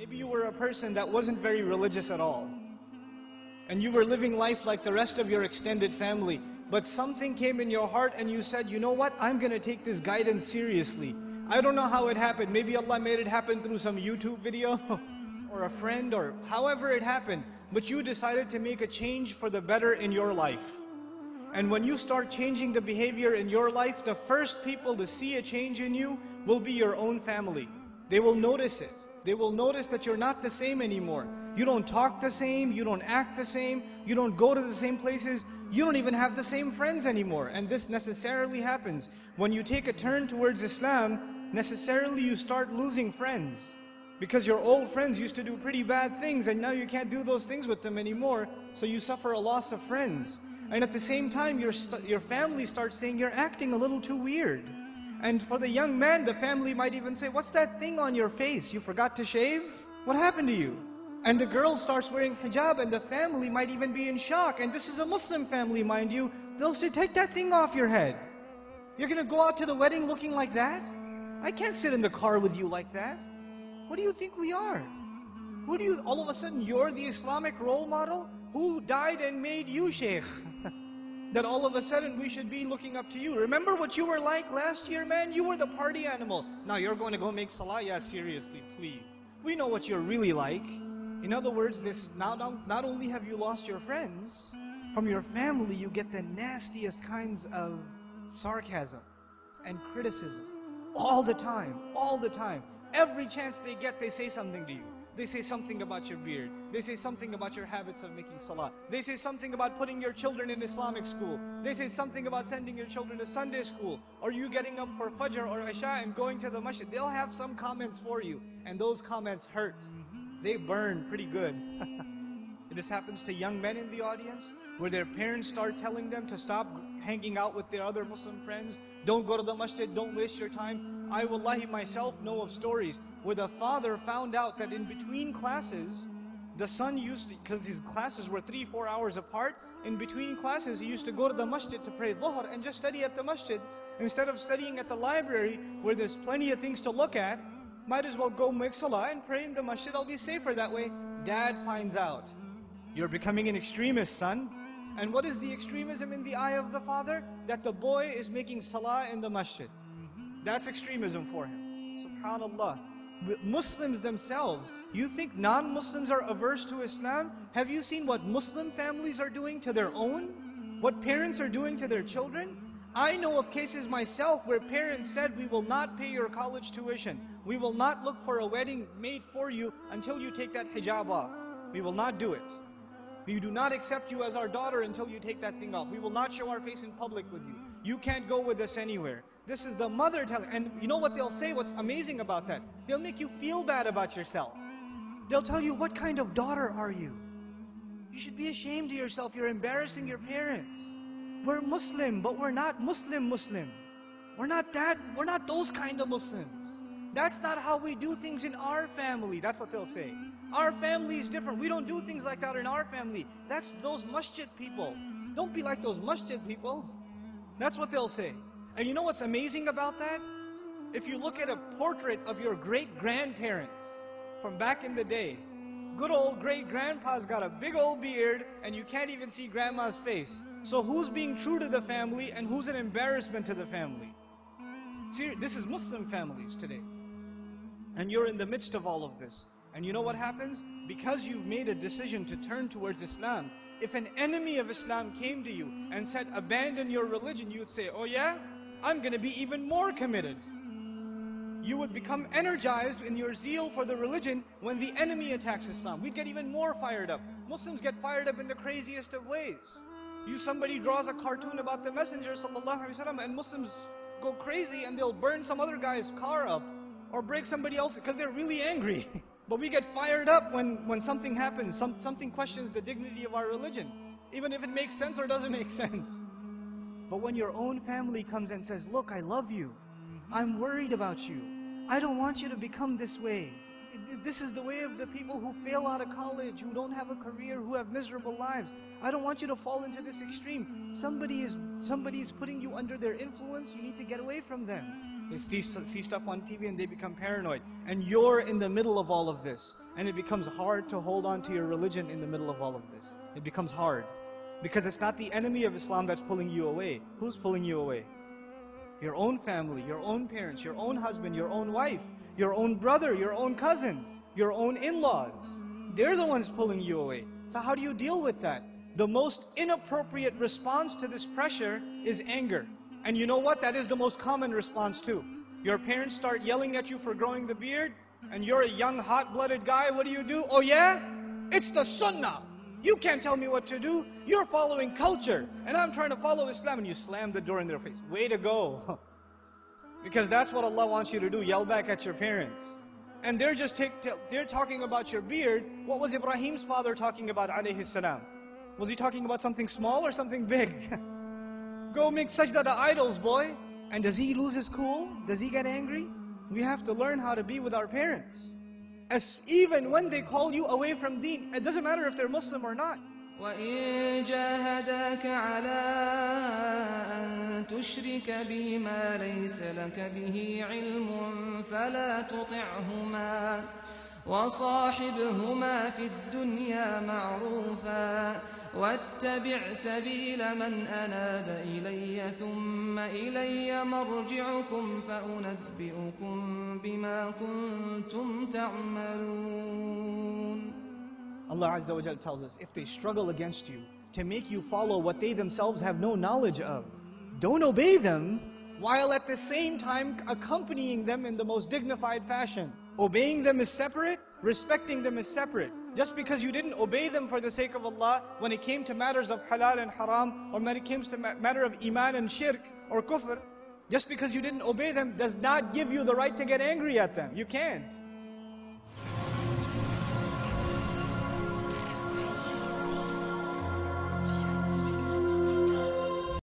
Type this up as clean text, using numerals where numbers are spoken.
Maybe you were a person that wasn't very religious at all, and you were living life like the rest of your extended family, but something came in your heart and you said, you know what, I'm going to take this guidance seriously. I don't know how it happened. Maybe Allah made it happen through some YouTube video or a friend, or however it happened, but you decided to make a change for the better in your life. And when you start changing the behavior in your life, the first people to see a change in you will be your own family. They will notice it. They will notice that you're not the same anymore. You don't talk the same, you don't act the same, you don't go to the same places, you don't even have the same friends anymore. And this necessarily happens. When you take a turn towards Islam, necessarily you start losing friends. Because your old friends used to do pretty bad things, and now you can't do those things with them anymore, so you suffer a loss of friends. And at the same time, your family starts saying, you're acting a little too weird. And for the young man, the family might even say, what's that thing on your face? You forgot to shave? What happened to you? And the girl starts wearing hijab, and the family might even be in shock. And this is a Muslim family, mind you. They'll say, take that thing off your head. You're going to go out to the wedding looking like that? I can't sit in the car with you like that. What do you think we are? Who do you, all of a sudden, you're the Islamic role model? Who died and made you, Sheikh? That all of a sudden we should be looking up to you. Remember what you were like last year, man? You were the party animal. Now you're going to go make salah? Yeah, seriously, please. We know what you're really like. In other words, not only have you lost your friends, from your family you get the nastiest kinds of sarcasm and criticism. All the time, all the time. Every chance they get, they say something to you. They say something about your beard. They say something about your habits of making salah. They say something about putting your children in Islamic school. They say something about sending your children to Sunday school. Or you getting up for Fajr or Isha and going to the masjid. They'll have some comments for you. And those comments hurt. They burn pretty good. This happens to young men in the audience, where their parents start telling them to stop hanging out with their other Muslim friends. Don't go to the masjid, don't waste your time. I wallahi myself know of stories where the father found out that in between classes, the son used to, because his classes were 3-4 hours apart, in between classes he used to go to the masjid to pray dhuhr and just study at the masjid. Instead of studying at the library where there's plenty of things to look at, might as well go make salah and pray in the masjid. I'll be safer that way. Dad finds out. You're becoming an extremist, son. And what is the extremism in the eye of the father? That the boy is making salah in the masjid. That's extremism for him. SubhanAllah. Muslims themselves, you think non-Muslims are averse to Islam? Have you seen what Muslim families are doing to their own? What parents are doing to their children? I know of cases myself where parents said, we will not pay your college tuition. We will not look for a wedding made for you until you take that hijab off. We will not do it. We do not accept you as our daughter until you take that thing off. We will not show our face in public with you. You can't go with us anywhere. This is the mother telling, and you know what they'll say, what's amazing about that? They'll make you feel bad about yourself. They'll tell you, what kind of daughter are you? You should be ashamed of yourself. You're embarrassing your parents. We're Muslim, but we're not Muslim. We're not that, we're not those kind of Muslims. That's not how we do things in our family. That's what they'll say. Our family is different. We don't do things like that in our family. That's those masjid people. Don't be like those masjid people. That's what they'll say. And you know what's amazing about that? If you look at a portrait of your great-grandparents from back in the day, good old great-grandpa's got a big old beard and you can't even see grandma's face. So who's being true to the family and who's an embarrassment to the family? See, this is Muslim families today. And you're in the midst of all of this. And you know what happens? Because you've made a decision to turn towards Islam, if an enemy of Islam came to you and said, abandon your religion, you'd say, oh yeah? I'm going to be even more committed. You would become energized in your zeal for the religion when the enemy attacks Islam. We'd get even more fired up. Muslims get fired up in the craziest of ways. Somebody draws a cartoon about the Messenger ﷺ, and Muslims go crazy and they'll burn some other guy's car up or break somebody else because they're really angry. But we get fired up when something happens, something questions the dignity of our religion, even if it makes sense or doesn't make sense. But when your own family comes and says, look, I love you, I'm worried about you, I don't want you to become this way. This is the way of the people who fail out of college, who don't have a career, who have miserable lives. I don't want you to fall into this extreme. Somebody is putting you under their influence, you need to get away from them. They see stuff on TV and they become paranoid. And you're in the middle of all of this. And it becomes hard to hold on to your religion in the middle of all of this. It becomes hard. Because it's not the enemy of Islam that's pulling you away. Who's pulling you away? Your own family, your own parents, your own husband, your own wife, your own brother, your own cousins, your own in-laws. They're the ones pulling you away. So how do you deal with that? The most inappropriate response to this pressure is anger. And you know what? That is the most common response too. Your parents start yelling at you for growing the beard, and you're a young, hot-blooded guy. What do? Oh yeah? It's the sunnah. You can't tell me what to do. You're following culture, and I'm trying to follow Islam. And you slam the door in their face. Way to go. Because that's what Allah wants you to do. Yell back at your parents. And they're just they're talking about your beard. What was Ibrahim's father talking about, alayhi salam? Was he talking about something small or something big? Go make sajda to idols, boy. And does he lose his cool? Does he get angry? We have to learn how to be with our parents. Even when they call you away from deen, it doesn't matter if they're Muslim or not. وَإِن جَاهَدَاكَ عَلَىٰ أَن تُشْرِكَ بِي مَا لَيْسَ لَكَ بِهِ عِلْمٌ فَلَا تُطِعْهُمَا وَصَاحِبْهُمَا فِي الدُّنْيَا مَعْرُوفًا وَاتَّبِعْ سَبِيلَ مَنْ أَنَابَ إِلَيَّ ثُمَّ إِلَيَّ مَرْجِعُكُمْ فَأُنَبِّئُكُمْ بِمَا كُنْتُمْ تَعْمَلُونَ. Allah Azza wa Jalla tells us, if they struggle against you to make you follow what they themselves have no knowledge of, don't obey them while at the same time accompanying them in the most dignified fashion. Obeying them is separate, respecting them is separate. Just because you didn't obey them for the sake of Allah when it came to matters of halal and haram, or when it came to matter of iman and shirk or kufr, just because you didn't obey them does not give you the right to get angry at them. You can't.